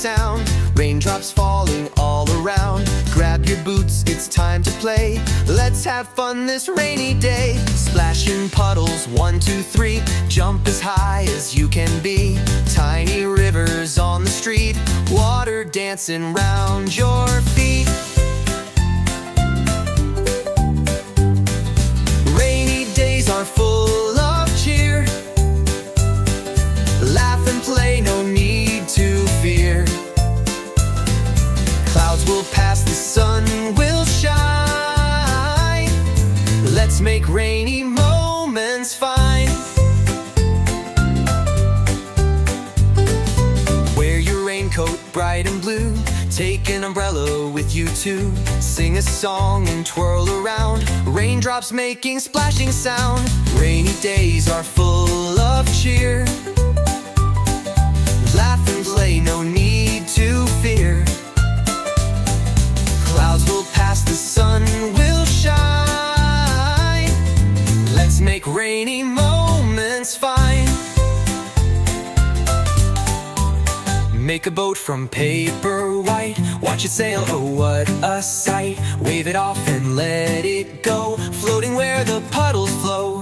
sound. Raindrops falling all around. Grab your boots, it's time to play. Let's have fun this rainy day. Splash in puddles, 1, 2, 3. Jump as high as you can be. Tiny rivers on the street, water dancing round your feet. Rainy days are full of cheer. Laugh and play, no need to fear. Clouds will pass, the sun will shine. Let's make rainy moments fine. Wear your raincoat bright and blue. Take an umbrella with you too. Sing a song and twirl around. Raindrops making splashing sound. Rainy days are full of cheer. Laugh and play, no need to fear. Clouds will pass, the sun will shine. Let's make rainy moments fine. Make a boat from paper white. Watch it sail, oh what a sight. Wave it off and let it go, floating where the puddles flow.